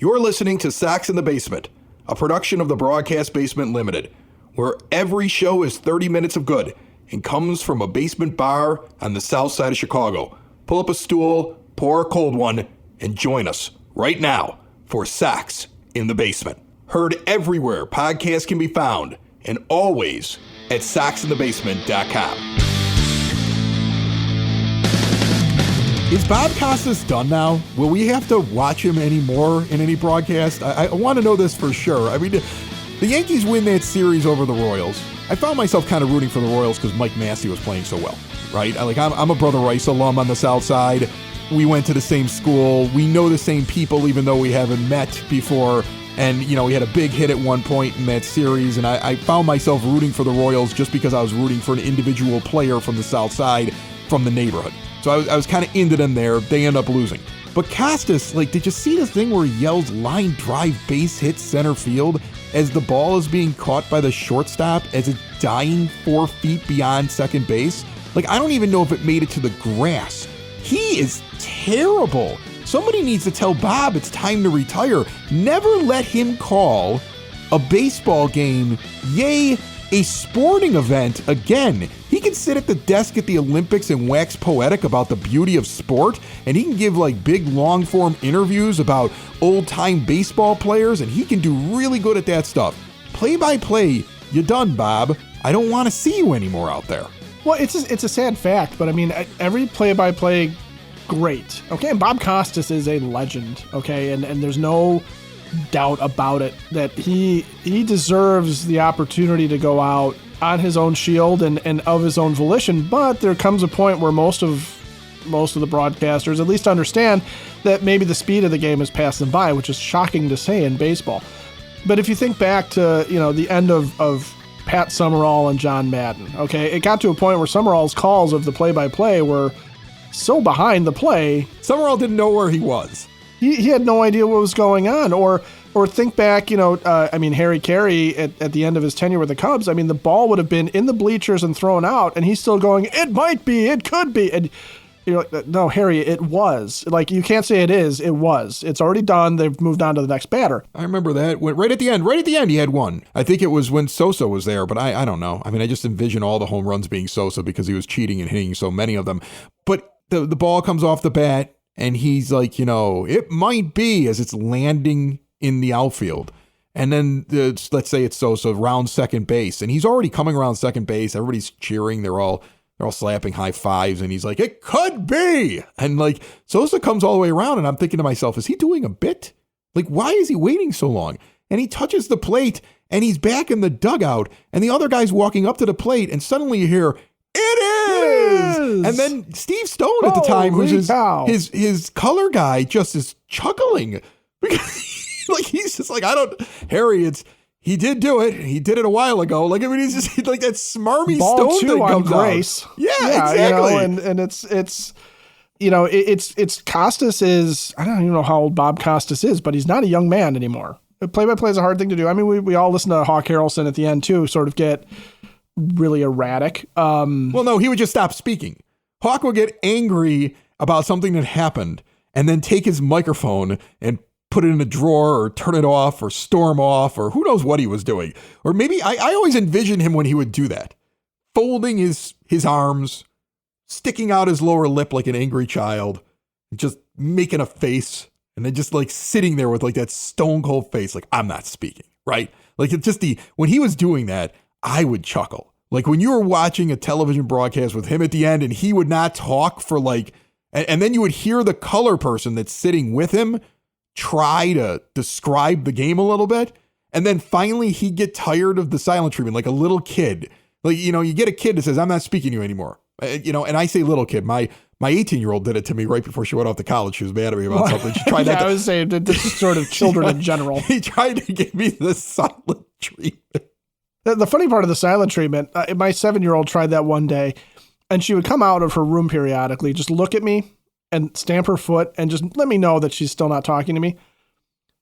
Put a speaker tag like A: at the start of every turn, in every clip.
A: You're listening to Sox in the Basement, a production of the Broadcast Basement Limited, where every show is 30 minutes of good and comes from a basement bar on the south side of Chicago. Pull up a stool, pour a cold one, and join us right now for Sox in the Basement. Heard everywhere podcasts can be found, and always at soxinthebasement.com.
B: Is Bob Costas done now? Will we have to watch him anymore in any broadcast? I want to know this for sure. I mean, the Yankees win that series over the Royals. I found myself kind of rooting for the Royals because Mike Massey was playing so well, right? I'm a Brother Rice alum on the South Side. We went to the same school. We know the same people, even though we haven't met before. And, you know, we had a big hit at one point in that series, and I found myself rooting for the Royals just because I was rooting for an individual player from the South Side from the neighborhood. So I was kind of into them there. They end up losing. But Costas, did you see the thing where he yells line drive base hit center field as the ball is being caught by the shortstop as it's dying 4 feet beyond second base? I don't even know if it made it to the grass. He is terrible. Somebody needs to tell Bob it's time to retire. Never let him call a baseball game, yay, a sporting event again. He can sit at the desk at the Olympics and wax poetic about the beauty of sport, and he can give big long form interviews about old time baseball players, and he can do really good at that stuff. Play by play, you done, Bob. I don't want to see you anymore out there.
C: Well, it's a sad fact, but I mean, every play by play, great. Okay, and Bob Costas is a legend. Okay, and there's no doubt about it that he deserves the opportunity to go out on his own shield and of his own volition, but there comes a point where most of the broadcasters at least understand that maybe the speed of the game has passed them by, which is shocking to say in baseball. But if you think back to the end of Pat Summerall and John Madden, okay, it got to a point where Summerall's calls of the play-by-play were so behind the play.
B: Summerall didn't know where he was.
C: He had no idea what was going on. Or think back, Harry Carey at the end of his tenure with the Cubs, the ball would have been in the bleachers and thrown out, and he's still going, it might be, it could be. And no, Harry, it was. You can't say it is, it was. It's already done. They've moved on to the next batter.
B: I remember that. Right at the end, he had one. I think it was when Sosa was there, but I don't know. I just envision all the home runs being Sosa because he was cheating and hitting so many of them. But the ball comes off the bat, and he's like, it might be, as it's landing in the outfield. And then let's say it's Sosa around second base, and he's already coming around second base. Everybody's cheering. They're all slapping high fives, and he's like, it could be. And Sosa comes all the way around, and I'm thinking to myself, is he doing a bit? Why is he waiting so long? And he touches the plate, and he's back in the dugout, and the other guy's walking up to the plate, and suddenly you hear, it is! And then Steve Stone at the time, who's his color guy, just is chuckling because he's just Harry, he did do it. He did it a while ago. He's just that smarmy
C: Ball
B: Stone
C: two
B: thing
C: on
B: comes
C: Grace.
B: out. Yeah, exactly.
C: And it's Costas is, I don't even know how old Bob Costas is, but he's not a young man anymore. Play-by-play is a hard thing to do. We all listen to Hawk Harrelson at the end too, sort of get really erratic.
B: Well, no, he would just stop speaking. Hawk would get angry about something that happened and then take his microphone and put it in a drawer or turn it off or storm off or who knows what he was doing. Or maybe I always envisioned him when he would do that, folding his arms, sticking out his lower lip like an angry child, just making a face, and then just sitting there with that stone cold face, I'm not speaking, right? It's just when he was doing that, I would chuckle. When you were watching a television broadcast with him at the end and he would not talk for and then you would hear the color person that's sitting with him try to describe the game a little bit. And then finally he'd get tired of the silent treatment like a little kid. You get a kid that says, I'm not speaking to you anymore. And I say little kid, my 18-year-old did it to me right before she went off to college. She was mad at me about something. She tried
C: I was saying that this is sort of children in general.
B: He tried to give me the silent treatment.
C: The funny part of the silent treatment, my 7-year-old tried that one day, and she would come out of her room periodically, just look at me and stamp her foot and just let me know that she's still not talking to me.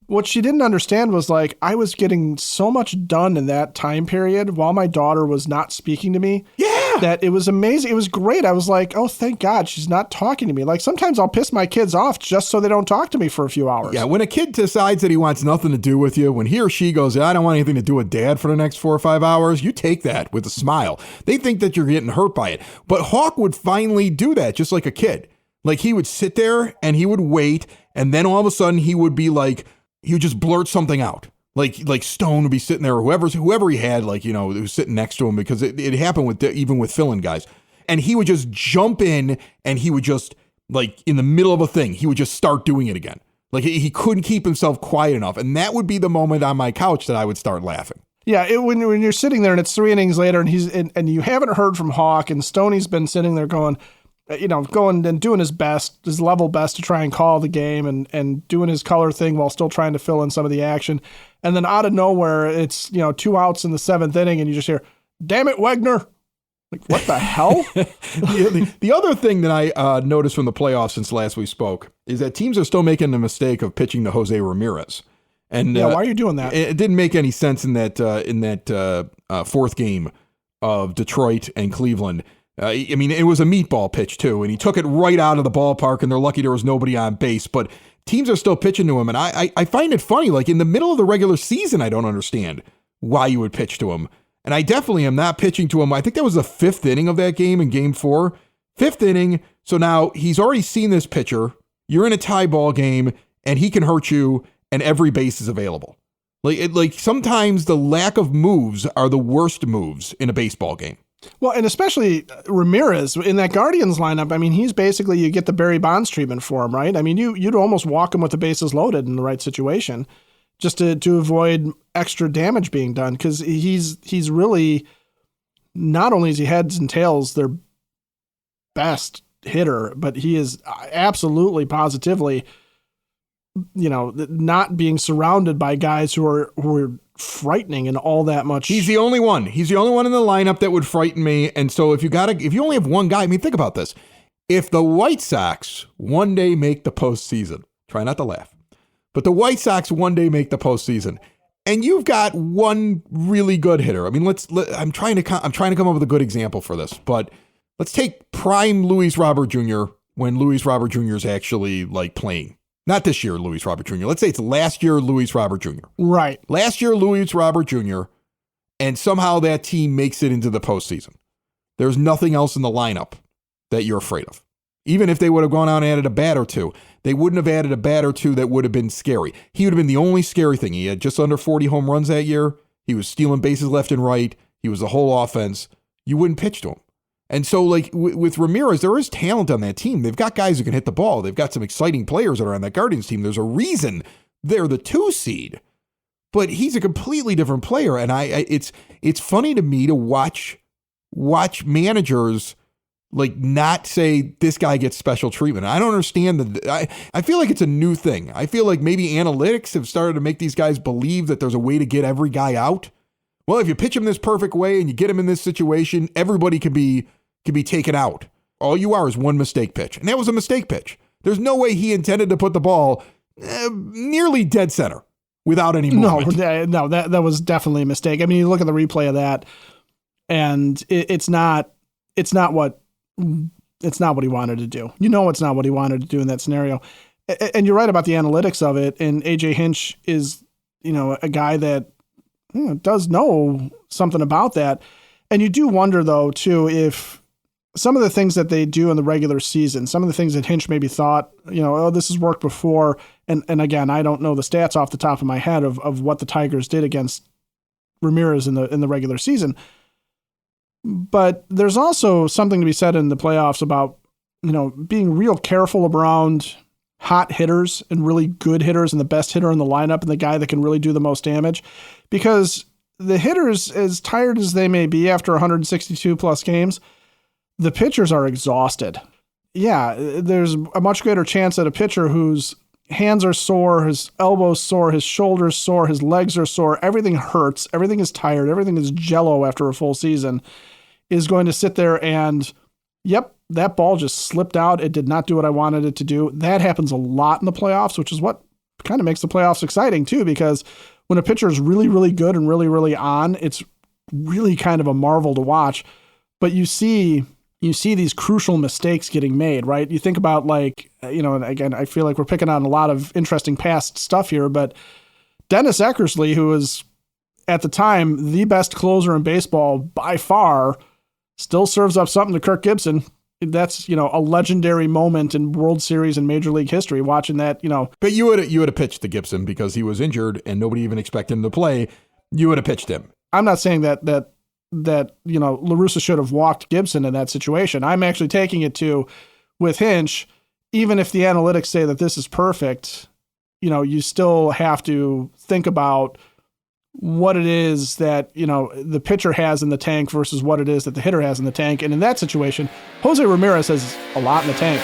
C: What she didn't understand was I was getting so much done in that time period while my daughter was not speaking to me.
B: Yeah.
C: that it was amazing. It was great. I was like, oh, thank God she's not talking to me. Like sometimes I'll piss my kids off just so they don't talk to me for a few hours.
B: Yeah, when a kid decides that he wants nothing to do with you, when he or she goes, I don't want anything to do with dad for the next 4 or 5 hours, you take that with a smile. They think that you're getting hurt by it. But Hawk would finally do that, just like a kid. Like he would sit there and he would wait, and then all of a sudden he would be like, he would just blurt something out. Like Stone would be sitting there, or whoever he had, like, you know, who was sitting next to him, because it happened even with fill-in guys. And he would just jump in, and he would just, like, in the middle of a thing, he would just start doing it again. Like, he couldn't keep himself quiet enough. And that would be the moment on my couch that I would start laughing.
C: Yeah, when you're sitting there and it's 3 innings later, and you haven't heard from Hawk, and Stoney's been sitting there going and doing his best, his level best to try and call the game, and doing his color thing while still trying to fill in some of the action. And then out of nowhere, it's 2 outs in the 7th inning, and you just hear, "Damn it, Wegner!" Like, what the hell?
B: The other thing that I noticed from the playoffs since last we spoke is that teams are still making the mistake of pitching to Jose Ramirez. And
C: why are you doing that?
B: It didn't make any sense in that fourth game of Detroit and Cleveland. I mean, it was a meatball pitch too, and he took it right out of the ballpark, and they're lucky there was nobody on base. But teams are still pitching to him, and I find it funny. Like, in the middle of the regular season, I don't understand why you would pitch to him. And I definitely am not pitching to him. I think that was the 5th inning of that game in Game 4. 5th inning. So now he's already seen this pitcher. You're in a tie ball game, and he can hurt you, and every base is available. Like sometimes the lack of moves are the worst moves in a baseball game.
C: Well, and especially Ramirez in that Guardians lineup. I mean, he's basically, you get the Barry Bonds treatment for him, right? I mean, you'd almost walk him with the bases loaded in the right situation, just to avoid extra damage being done, because he's really, not only is he heads and tails their best hitter, but he is absolutely positively, not being surrounded by guys who are frightening and all that much.
B: He's the only one. He's the only one in the lineup that would frighten me. And so if you only have one guy, I mean, think about this. If the White Sox one day make the postseason, try not to laugh, but the White Sox one day make the postseason, and you've got one really good hitter. I mean, I'm trying to come up with a good example for this, but let's take prime Luis Robert Jr. when Luis Robert Jr. is actually like playing. Not this year, Luis Robert Jr. Let's say it's last year, Luis Robert Jr.
C: Right.
B: Last year, Luis Robert Jr., and somehow that team makes it into the postseason. There's nothing else in the lineup that you're afraid of. Even if they would have gone out and added a bat or two, they wouldn't have added a bat or two that would have been scary. He would have been the only scary thing. He had just under 40 home runs that year. He was stealing bases left and right. He was the whole offense. You wouldn't pitch to him. And so, like, with Ramirez, there is talent on that team. They've got guys who can hit the ball. They've got some exciting players that are on that Guardians team. There's a reason they're the 2 seed. But he's a completely different player. And it's funny to me to watch managers, like, not say this guy gets special treatment. I don't understand that. I feel like it's a new thing. I feel like maybe analytics have started to make these guys believe that there's a way to get every guy out. Well, if you pitch him this perfect way and you get him in this situation, everybody can be taken out. All you are is one mistake pitch. And that was a mistake pitch. There's no way he intended to put the ball nearly dead center without any movement.
C: No, that was definitely a mistake. I mean, you look at the replay of that, and it's not what he wanted to do. It's not what he wanted to do in that scenario. And you're right about the analytics of it. And AJ Hinch is, a guy that does know something about that. And you do wonder, though, too, if some of the things that they do in the regular season, some of the things that Hinch maybe thought, this has worked before. And again, I don't know the stats off the top of my head of what the Tigers did against Ramirez in the regular season. But there's also something to be said in the playoffs about, being real careful around hot hitters and really good hitters and the best hitter in the lineup and the guy that can really do the most damage. Because the hitters, as tired as they may be after 162 plus games, the pitchers are exhausted. Yeah, there's a much greater chance that a pitcher whose hands are sore, his elbows sore, his shoulders sore, his legs are sore, everything hurts, everything is tired, everything is jello after a full season, is going to sit there and, yep, that ball just slipped out. It did not do what I wanted it to do. That happens a lot in the playoffs, which is what kind of makes the playoffs exciting too, because when a pitcher is really, really good and really, really on, it's really kind of a marvel to watch. but you see these crucial mistakes getting made, right? You think about and again, I feel like we're picking on a lot of interesting past stuff here, but Dennis Eckersley, who was at the time the best closer in baseball by far, still serves up something to Kirk Gibson. That's, a legendary moment in World Series and Major League history, watching that,
B: But you would have pitched to Gibson because he was injured and nobody even expected him to play. You would have pitched him.
C: I'm not saying that La Russa should have walked Gibson in that situation. I'm actually taking it to, with Hinch, even if the analytics say that this is perfect, you still have to think about what it is that, the pitcher has in the tank versus what it is that the hitter has in the tank. And in that situation, Jose Ramirez has a lot in the tank.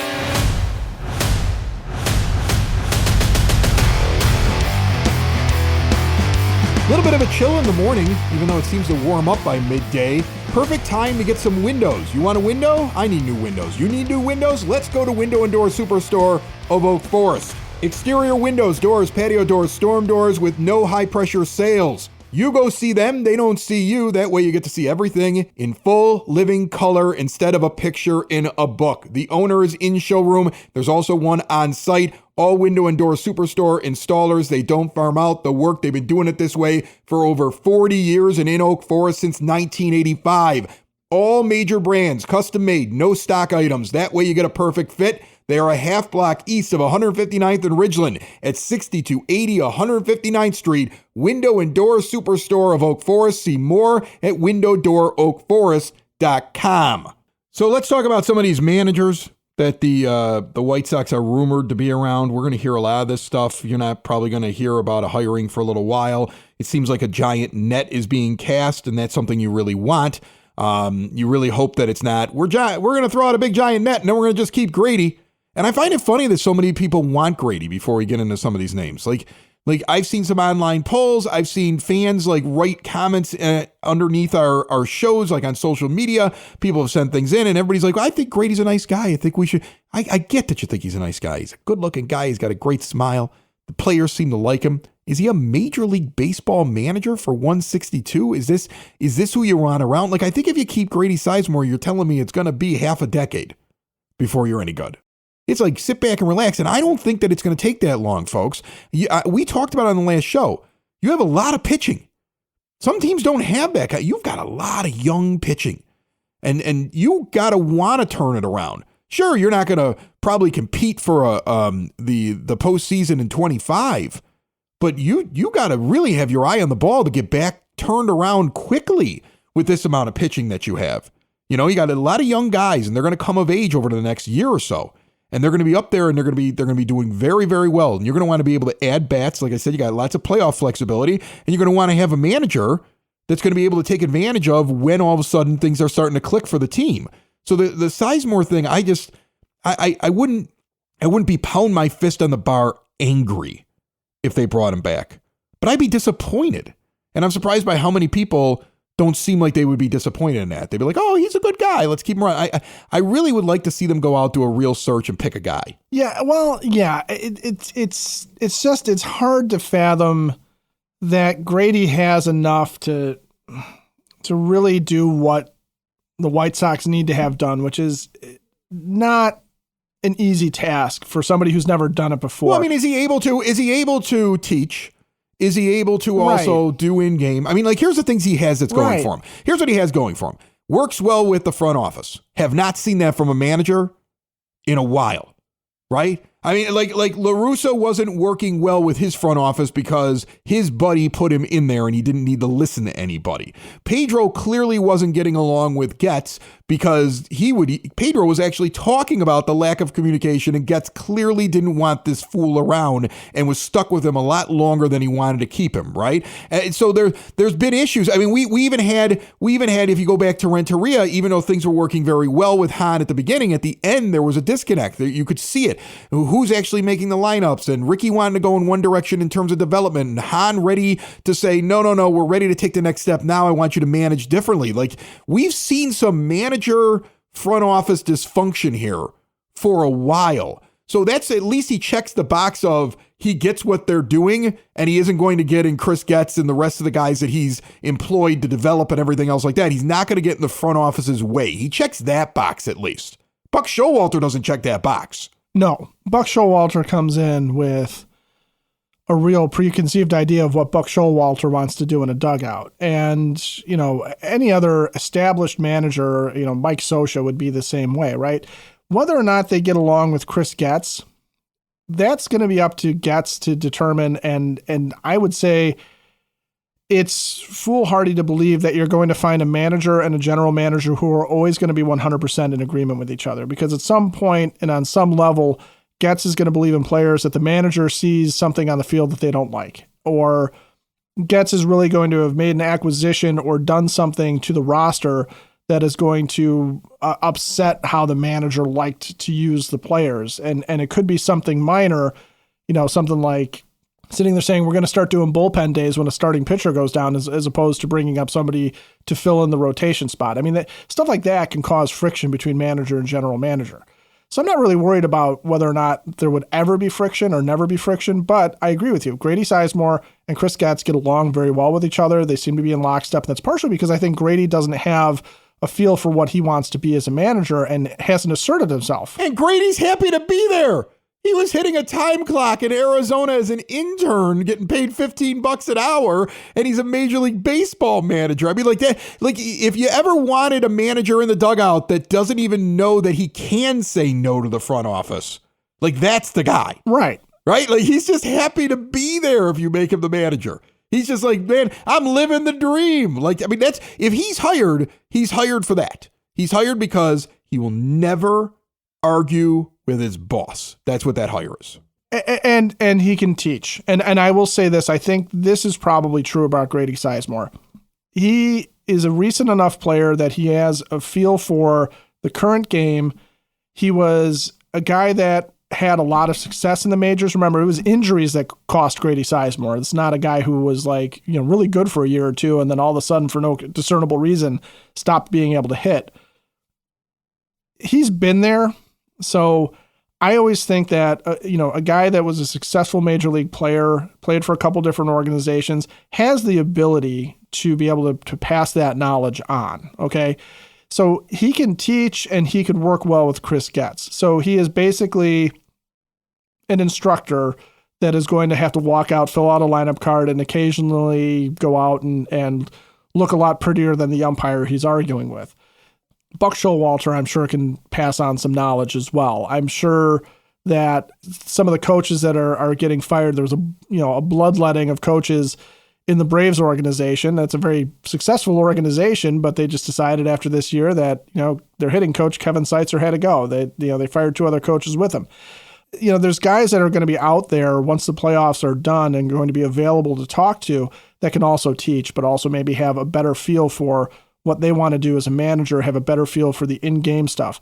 B: A little bit of a chill in the morning, even though it seems to warm up by midday. Perfect time to get some windows. You want a window? I need new windows. You need new windows? Let's go to Window and Door Superstore of Oak Forest. Exterior windows, doors, patio doors, storm doors with no high-pressure sales. You go see them, they don't see you. That way you get to see everything in full living color instead of a picture in a book. The owner is in showroom. There's also one on site. All Window and Door Superstore installers, they don't farm out the work. They've been doing it this way for over 40 years and in Oak Forest since 1985. All major brands, custom made, no stock items. That way you get a perfect fit. They are a half block east of 159th and Ridgeland at 6280 159th Street. Window and Door Superstore of Oak Forest. See more at windowdooroakforest.com. So let's talk about some of these managers that the White Sox are rumored to be around. We're going to hear a lot of this stuff. You're not probably going to hear about a hiring for a little while. It seems like a giant net is being cast, and that's something you really want. You really hope that it's not, we're going to throw out a big giant net, and then we're going to just keep Grady. And I find it funny that so many people want Grady before we get into some of these names. Like I've seen some online polls. I've seen fans write comments underneath our shows, like on social media. People have sent things in and everybody's like, I think Grady's a nice guy. I think we should. I get that you think he's a nice guy. He's a good looking guy. He's got a great smile. The players seem to like him. Is he a Major League Baseball manager for 162? Is this who you want around? I think if you keep Grady Sizemore, you're telling me it's going to be half a decade before you're any good. It's like sit back and relax. And I don't think that it's going to take that long, folks. We talked about it on the last show. You have a lot of pitching. Some teams don't have that. You've got a lot of young pitching. And you got to want to turn it around. Sure, you're not going to probably compete for the postseason in 25, but you got to really have your eye on the ball to get back turned around quickly with this amount of pitching that you have. You got a lot of young guys, and they're going to come of age over the next year or so. And they're going to be up there, and they're going to be doing very, very well. And you're going to want to be able to add bats. Like I said, you got lots of playoff flexibility, and you're going to want to have a manager that's going to be able to take advantage of when all of a sudden things are starting to click for the team. So the Sizemore thing, I wouldn't be pounding my fist on the bar angry if they brought him back, but I'd be disappointed. And I'm surprised by how many people don't seem like they would be disappointed in that. They'd be like, oh, he's a good guy. Let's keep him around. I really would like to see them go out, do a real search and pick a guy.
C: Yeah, well, yeah, it's hard to fathom that Grady has enough to really do what the White Sox need to have done, which is not an easy task for somebody who's never done it before.
B: Well, I mean, is he able to teach? Is he able to also do in-game? I mean, here's the things he has that's going for him. Here's what he has going for him. Works well with the front office. Have not seen that from a manager in a while, right? I mean, like La Russa wasn't working well with his front office because his buddy put him in there and he didn't need to listen to anybody. Pedro clearly wasn't getting along with Getz because Pedro was actually talking about the lack of communication, and Getz clearly didn't want this fool around and was stuck with him a lot longer than he wanted to keep him, right? And so there's been issues. I mean, we even had, if you go back to Renteria, even though things were working very well with Han at the beginning, at the end there was a disconnect. You could see it. Who's actually making the lineups, and Ricky wanted to go in one direction in terms of development, and Han ready to say, no, we're ready to take the next step. Now I want you to manage differently. We've seen some manager front office dysfunction here for a while. So that's, at least he checks the box of he gets what they're doing, and he isn't going to get in Chris Getz and the rest of the guys that he's employed to develop and everything else like that. He's not going to get in the front office's way. He checks that box at least. Buck Showalter doesn't check that box.
C: No, Buck Showalter comes in with a real preconceived idea of what Buck Showalter wants to do in a dugout. And, any other established manager, Mike Scioscia would be the same way, right? Whether or not they get along with Chris Getz, that's going to be up to Getz to determine. And I would say it's foolhardy to believe that you're going to find a manager and a general manager who are always going to be 100% in agreement with each other, because at some point and on some level, Getz is going to believe in players that the manager sees something on the field that they don't like, or Getz is really going to have made an acquisition or done something to the roster that is going to upset how the manager liked to use the players. And it could be something minor, something like sitting there saying, we're going to start doing bullpen days when a starting pitcher goes down, as opposed to bringing up somebody to fill in the rotation spot. I mean, stuff like that can cause friction between manager and general manager. So I'm not really worried about whether or not there would ever be friction or never be friction, but I agree with you. Grady Sizemore and Chris Getz get along very well with each other. They seem to be in lockstep, and that's partially because I think Grady doesn't have a feel for what he wants to be as a manager and hasn't asserted himself.
B: And Grady's happy to be there. He was hitting a time clock in Arizona as an intern, getting paid $15 an hour, and he's a Major League Baseball manager. I mean, like that. Like, if you ever wanted a manager in the dugout that doesn't even know that he can say no to the front office, like, that's the guy.
C: Right.
B: Right? Like, he's just happy to be there if you make him the manager. He's just like, man, I'm living the dream. Like, I mean, if he's hired for that. He's hired because he will never argue with his boss. That's what that hire is.
C: And he can teach. And I will say this, I think this is probably true about Grady Sizemore. He is a recent enough player that he has a feel for the current game. He was a guy that had a lot of success in the majors. Remember, it was injuries that cost Grady Sizemore. It's not a guy who was like, really good for a year or two, and then all of a sudden, for no discernible reason, stopped being able to hit. He's been there. So I always think that, a guy that was a successful major league player, played for a couple different organizations, has the ability to be able to pass that knowledge on. Okay. So he can teach and he could work well with Chris Getz. So he is basically an instructor that is going to have to walk out, fill out a lineup card, and occasionally go out and look a lot prettier than the umpire he's arguing with. Buck Showalter, I'm sure, can pass on some knowledge as well. I'm sure that some of the coaches that are getting fired, there's a bloodletting of coaches in the Braves organization. That's a very successful organization, but they just decided after this year that, their hitting coach, Kevin Seitzer, had to go. They fired two other coaches with him. There's guys that are going to be out there once the playoffs are done and going to be available to talk to that can also teach, but also maybe have a better feel for what they want to do as a manager, have a better feel for the in-game stuff.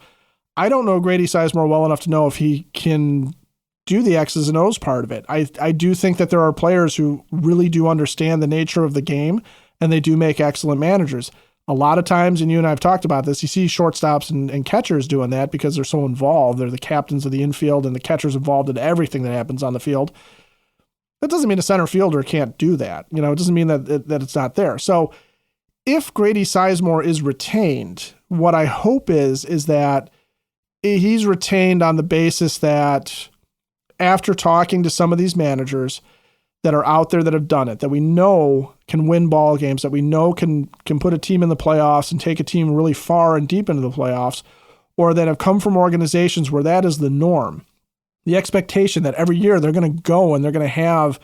C: I don't know Grady Sizemore well enough to know if he can do the X's and O's part of it. I do think that there are players who really do understand the nature of the game, and they do make excellent managers. A lot of times, and you and I have talked about this, you see shortstops and catchers doing that because they're so involved. They're the captains of the infield, and the catcher's involved in everything that happens on the field. That doesn't mean a center fielder can't do that. It doesn't mean that it's not there. So if Grady Sizemore is retained, what I hope is that he's retained on the basis that after talking to some of these managers that are out there that have done it, that we know can win ball games, that we know can put a team in the playoffs and take a team really far and deep into the playoffs, or that have come from organizations where that is the norm, the expectation that every year they're going to go and they're going to have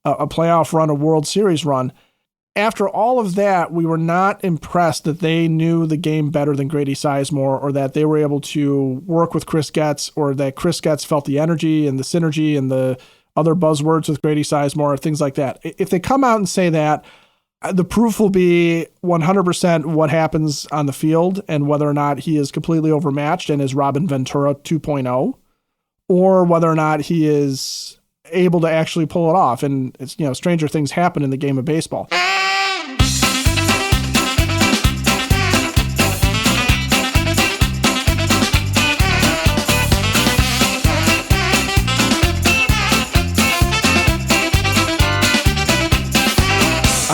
C: a playoff run, a World Series run. After all of that, we were not impressed that they knew the game better than Grady Sizemore, or that they were able to work with Chris Getz, or that Chris Getz felt the energy and the synergy and the other buzzwords with Grady Sizemore, things like that. If they come out and say that, the proof will be 100% what happens on the field and whether or not he is completely overmatched and is Robin Ventura 2.0, or whether or not he is able to actually pull it off. And it's, stranger things happen in the game of baseball.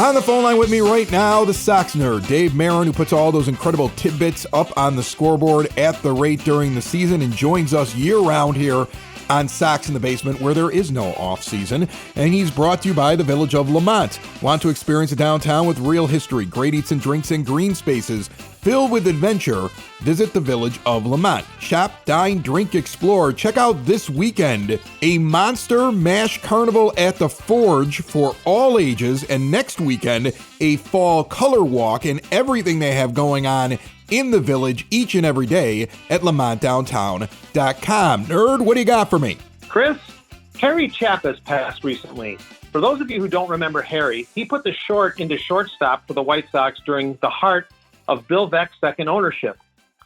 B: On the phone line with me right now, the Sox nerd, Dave Marin, who puts all those incredible tidbits up on the scoreboard at the rate during the season and joins us year-round here on Sox in the Basement, where there is no off-season. And he's brought to you by the Village of Lamont. Want to experience a downtown with real history, great eats and drinks, and green spaces filled with adventure? Visit the Village of Lamont. Shop, dine, drink, explore. Check out this weekend a Monster Mash Carnival at the Forge for all ages, and next weekend a fall color walk and everything they have going on in the Village each and every day at lamontdowntown.com. Nerd, what do you got for me?
D: Chris, Harry Chappas passed recently. For those of you who don't remember Harry, he put the short into shortstop for the White Sox during the heart of Bill Veeck's second ownership.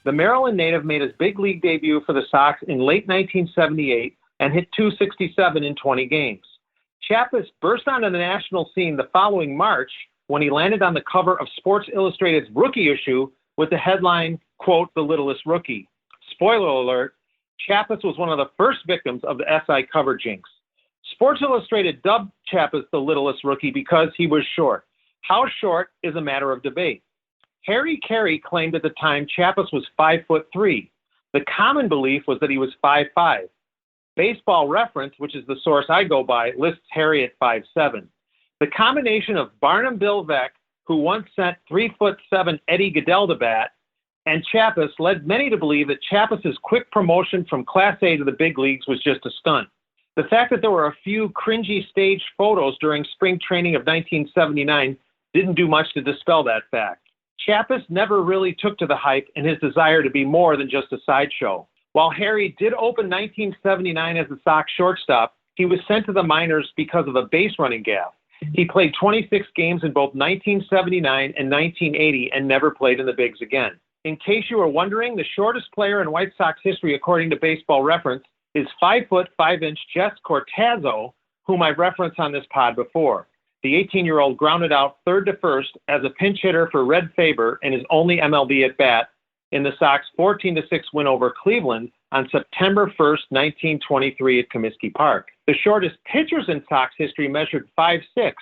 D: The Maryland native made his big league debut for the Sox in late 1978 and hit .267 in 20 games. Chappas burst onto the national scene the following March when he landed on the cover of Sports Illustrated's rookie issue with the headline, quote, "The Littlest Rookie." Spoiler alert, Chappas was one of the first victims of the SI cover jinx. Sports Illustrated dubbed Chappas the littlest rookie because he was short. How short is a matter of debate. Harry Carey claimed at the time Chappas was 5'3". The common belief was that he was 5'5". Baseball Reference, which is the source I go by, lists Harry at 5'7". The combination of Barnum Bill Veeck, who once sent 3'7" Eddie Goodell to bat, and Chappas led many to believe that Chappas's quick promotion from Class A to the big leagues was just a stunt. The fact that there were a few cringy staged photos during spring training of 1979 didn't do much to dispel that fact. Chappas never really took to the hype in his desire to be more than just a sideshow. While Harry did open 1979 as the Sox shortstop, he was sent to the minors because of a base running gaffe. He played 26 games in both 1979 and 1980 and never played in the bigs again. In case you were wondering, the shortest player in White Sox history, according to Baseball Reference, is 5'5" Jess Cortazzo, whom I've referenced on this pod before. The 18-year-old grounded out third to first as a pinch hitter for Red Faber in his only MLB at-bat in the Sox 14-6 win over Cleveland on September 1st, 1923 at Comiskey Park. The shortest pitchers in Sox history measured 5'6",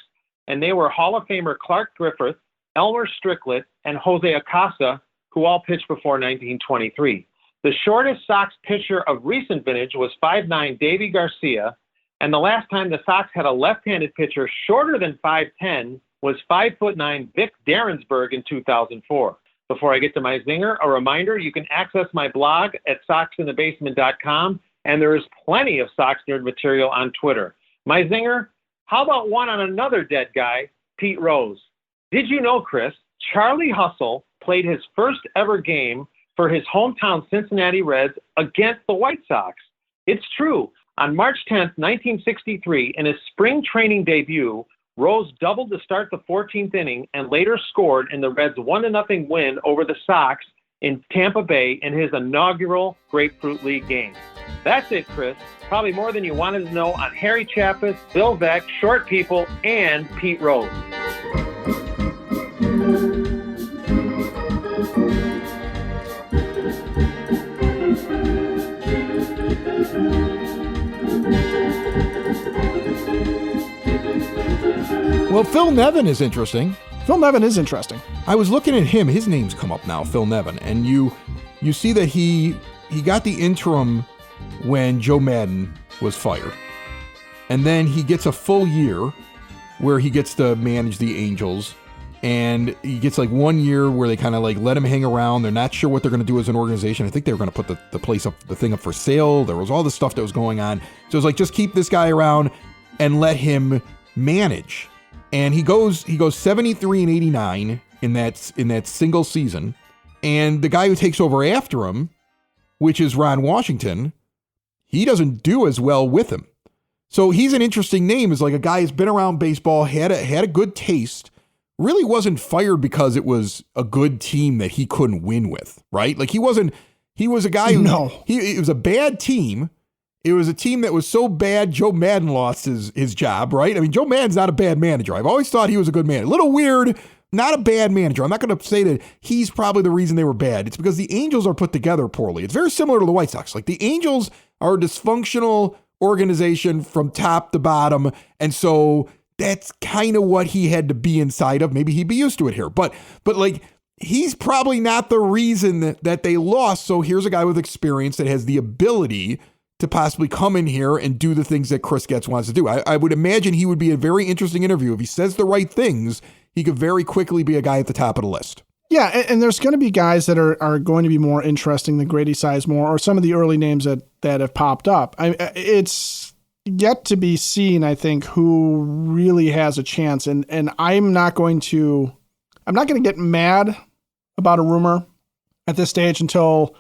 D: and they were Hall of Famer Clark Griffith, Elmer Strickland, and Jose Acosta, who all pitched before 1923. The shortest Sox pitcher of recent vintage was 5'9" Davy Garcia, and the last time the Sox had a left-handed pitcher shorter than 5'10" was 5'9" Vic Derensburg in 2004. Before I get to my zinger, a reminder, you can access my blog at soxinthebasement.com, and there is plenty of Sox nerd material on Twitter. My zinger, how about one on another dead guy, Pete Rose? Did you know, Chris, Charlie Hustle played his first ever game for his hometown Cincinnati Reds against the White Sox? It's true. On March 10th, 1963, in his spring training debut, Rose doubled to start the 14th inning and later scored in the Reds' 1-0 win over the Sox in Tampa Bay in his inaugural Grapefruit League game. That's it, Chris. Probably more than you wanted to know on Harry Chappas, Bill Veeck, Short People, and Pete Rose.
B: Well, Phil Nevin is interesting.
C: Phil Nevin is interesting.
B: I was looking at him. His name's come up now, Phil Nevin. And you see that he got the interim when Joe Madden was fired. And then he gets a full year where he gets to manage the Angels. And he gets like 1 year where they kind of like let him hang around. They're not sure what they're going to do as an organization. I think they were going to put the place up, the thing up for sale. There was all this stuff that was going on. So it was like, just keep this guy around and let him manage. And he goes 73 and 89 in that single season. And the guy who takes over after him, which is Ron Washington, he doesn't do as well with him. So he's an interesting name. Is like a guy who's been around baseball, had a good taste, really wasn't fired because it was a good team that he couldn't win with, right? Like he was a guy who, it was a bad team. It was a team that was so bad, Joe Madden lost his job, right? I mean, Joe Madden's not a bad manager. I've always thought he was a good manager. A little weird, not a bad manager. I'm not going to say that he's probably the reason they were bad. It's because the Angels are put together poorly. It's very similar to the White Sox. Like the Angels are a dysfunctional organization from top to bottom. And so that's kind of what he had to be inside of. Maybe he'd be used to it here, but like, he's probably not the reason that they lost. So here's a guy with experience that has the ability to possibly come in here and do the things that Chris Getz wants to do. I would imagine he would be a very interesting interview. If he says the right things, he could very quickly be a guy at the top of the list.
C: Yeah, and there's going to be guys that are going to be more interesting than Grady Sizemore or some of the early names that have popped up. It's yet to be seen, I think, who really has a chance. And I'm not going to get mad about a rumor at this stage until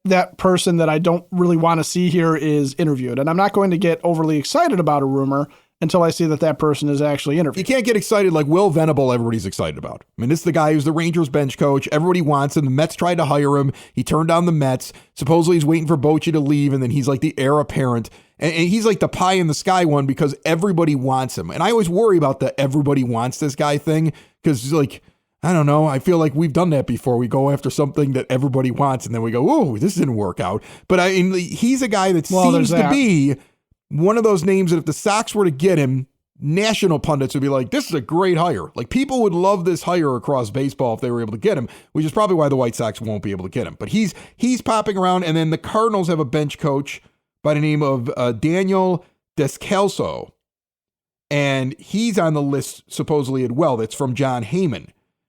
C: that person that I don't really want to see here is interviewed. And I'm not going to get overly excited about a rumor until I see that person is actually interviewed.
B: You can't get excited like Will Venable, everybody's excited about. I mean, this is the guy who's the Rangers bench coach. Everybody wants him. The Mets tried to hire him. He turned down the Mets. Supposedly he's waiting for Bochy to leave, and then he's like the heir apparent. And he's like the pie in the sky one because everybody wants him. And I always worry about the everybody wants this guy thing because, like, I don't know. I feel like we've done that before. We go after something that everybody wants, and then we go, "Oh, this didn't work out." But he's a guy that seems to be one of those names that if the Sox were to get him, national pundits would be like, "This is a great hire." Like, people would love this hire across baseball if they were able to get him, which is probably why the White Sox won't be able to get him. But he's popping around, and then the Cardinals have a bench coach by the name of Daniel Descalso, and he's on the list supposedly as well. That's from John Heyman.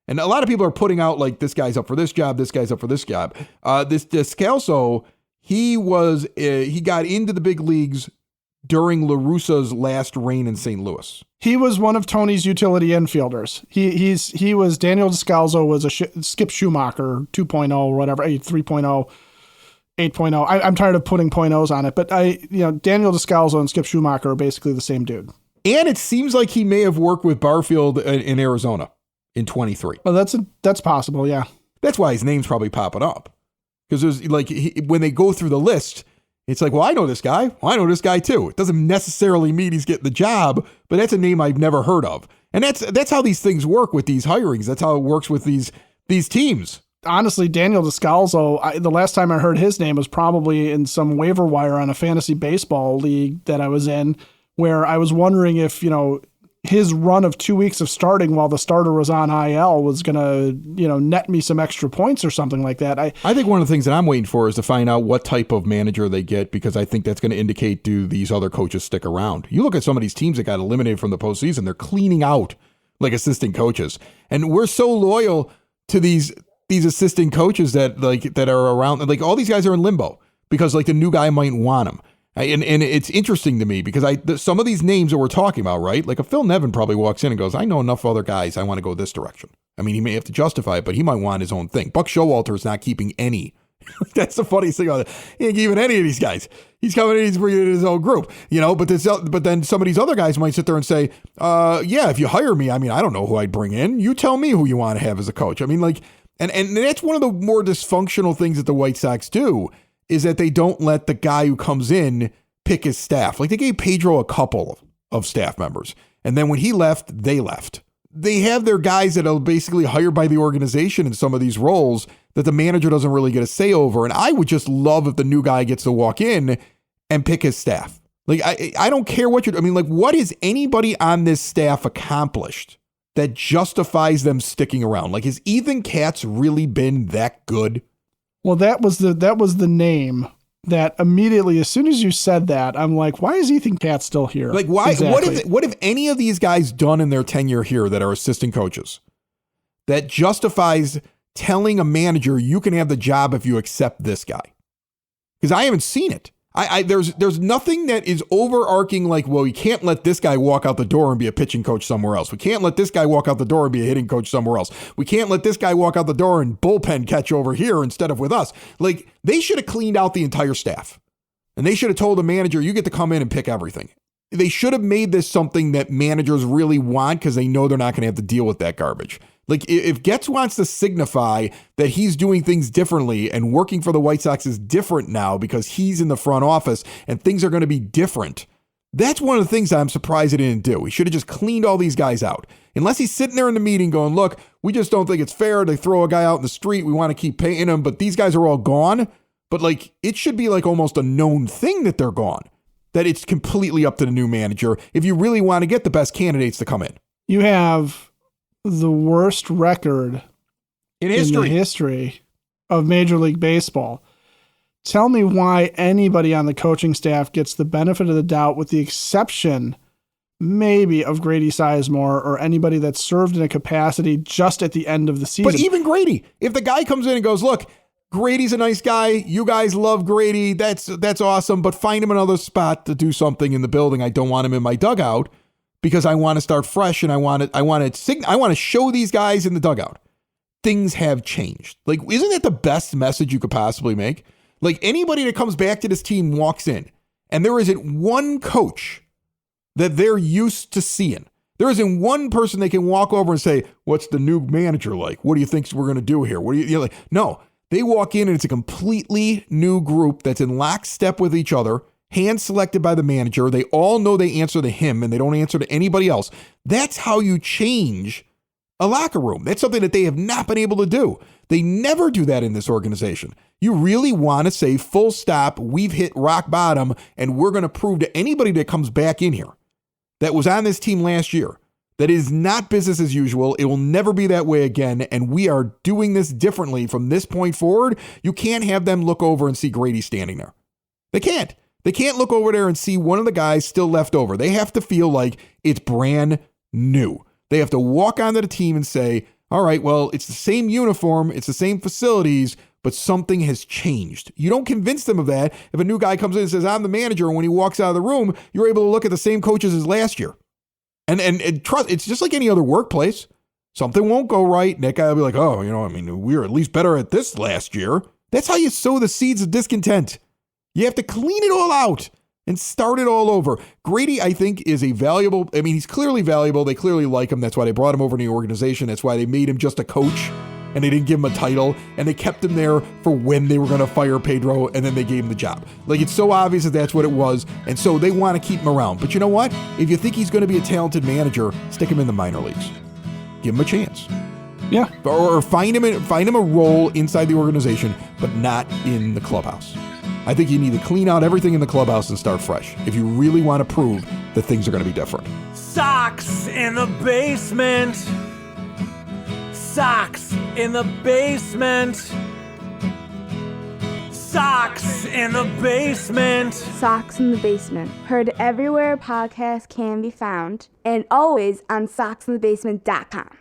B: And a lot of people are putting out like, this guy's up for this job, this guy's up for this job. This Descalso, he got into the big leagues during La Russa's last reign in St. Louis.
C: He was one of Tony's utility infielders. He was Daniel Descalso was a Skip Schumacher 2.0 or whatever, 3.0, 8.0. I'm tired of putting .0s on it, but Daniel Descalso and Skip Schumacher are basically the same dude.
B: And it seems like he may have worked with Barfield in Arizona in 23.
C: Well, that's possible, yeah.
B: That's why his name's probably popping up. Because there's like, when they go through the list, it's like, well, I know this guy. Well, I know this guy too. It doesn't necessarily mean he's getting the job, but that's a name I've never heard of. And that's how these things work with these hirings. That's how it works with these teams.
C: Honestly, Daniel Descalso, the last time I heard his name was probably in some waiver wire on a fantasy baseball league that I was in, where I was wondering if, his run of 2 weeks of starting while the starter was on IL was going to, net me some extra points or something like that. I
B: think one of the things that I'm waiting for is to find out what type of manager they get, because I think that's going to indicate, do these other coaches stick around? You look at some of these teams that got eliminated from the postseason, they're cleaning out like assistant coaches. And we're so loyal to these assistant coaches that are around, like all these guys are in limbo because like the new guy might want them. And it's interesting to me because some of these names that we're talking about, right? Like a Phil Nevin probably walks in and goes, I know enough other guys. I want to go this direction. I mean, he may have to justify it, but he might want his own thing. Buck Showalter is not keeping any. That's the funniest thing about it. He ain't keeping any of these guys. He's coming in, he's bringing in his own group, but then some of these other guys might sit there and say, yeah, if you hire me, I mean, I don't know who I'd bring in. You tell me who you want to have as a coach. I mean, like, and that's one of the more dysfunctional things that the White Sox do, is that they don't let the guy who comes in pick his staff. Like they gave Pedro a couple of staff members. And then when he left, they left. They have their guys that are basically hired by the organization in some of these roles that the manager doesn't really get a say over. And I would just love if the new guy gets to walk in and pick his staff. Like, I don't care what what has anybody on this staff accomplished that justifies them sticking around? Like, has Ethan Katz really been that good?
C: Well, that was the name that immediately, as soon as you said that, I'm like, why is Ethan Katz still here?
B: Like, why?
C: Exactly.
B: What have any of these guys done in their tenure here that are assistant coaches that justifies telling a manager you can have the job if you accept this guy? Because I haven't seen it. There's nothing that is overarching like, well, you can't let this guy walk out the door and be a pitching coach somewhere else. We can't let this guy walk out the door and be a hitting coach somewhere else. We can't let this guy walk out the door and bullpen catch over here instead of with us. Like, they should have cleaned out the entire staff. And they should have told the manager, you get to come in and pick everything. They should have made this something that managers really want because they know they're not going to have to deal with that garbage. Like, if Getz wants to signify that he's doing things differently and working for the White Sox is different now because he's in the front office and things are going to be different, that's one of the things I'm surprised he didn't do. He should have just cleaned all these guys out. Unless he's sitting there in the meeting going, look, we just don't think it's fair to throw a guy out in the street. We want to keep paying him, but these guys are all gone. But like, it should be like almost a known thing that they're gone. that it's completely up to the new manager if you really want to get the best candidates to come in.
C: You have the worst record
B: In
C: the history of Major League Baseball. Tell me why anybody on the coaching staff gets the benefit of the doubt, with the exception maybe of Grady Sizemore or anybody that served in a capacity just at the end of the season.
B: But even Grady, if the guy comes in and goes, look, Grady's a nice guy. You guys love Grady. That's awesome. But find him another spot to do something in the building. I don't want him in my dugout because I want to start fresh and I want to show these guys in the dugout. Things have changed. Like, isn't that the best message you could possibly make? Like, anybody that comes back to this team walks in and there isn't one coach that they're used to seeing. There isn't one person they can walk over and say, what's the new manager like? What do you think we're going to do here? What do you like? No, they walk in and it's a completely new group that's in lockstep with each other, hand selected by the manager. They all know they answer to him and they don't answer to anybody else. That's how you change a locker room. That's something that they have not been able to do. They never do that in this organization. You really want to say, full stop, we've hit rock bottom, and we're going to prove to anybody that comes back in here that was on this team last year that is not business as usual. It will never be that way again, and we are doing this differently from this point forward. You can't have them look over and see Grady standing there. They can't. They can't look over there and see one of the guys still left over. They have to feel like it's brand new. They have to walk onto the team and say, all right, well, it's the same uniform, it's the same facilities, but something has changed. You don't convince them of that. If a new guy comes in and says, I'm the manager, and when he walks out of the room, you're able to look at the same coaches as last year. And trust, it's just like any other workplace. Something won't go right, and that guy will be like, oh, we were at least better at this last year. That's how you sow the seeds of discontent. You have to clean it all out and start it all over. Grady, I think, is he's clearly valuable. They clearly like him. That's why they brought him over to the organization. That's why they made him just a coach and they didn't give him a title. And they kept him there for when they were going to fire Pedro, and then they gave him the job. Like, it's so obvious that that's what it was. And so they want to keep him around. But you know what? If you think he's going to be a talented manager, stick him in the minor leagues. Give him a chance.
C: Yeah.
B: Or find him a role inside the organization, but not in the clubhouse. I think you need to clean out everything in the clubhouse and start fresh if you really want to prove that things are going to be different.
E: Sox in the basement. Sox in the basement. Sox in the basement.
F: Sox in the Basement. Heard everywhere podcasts can be found, and always on soxinthebasement.com.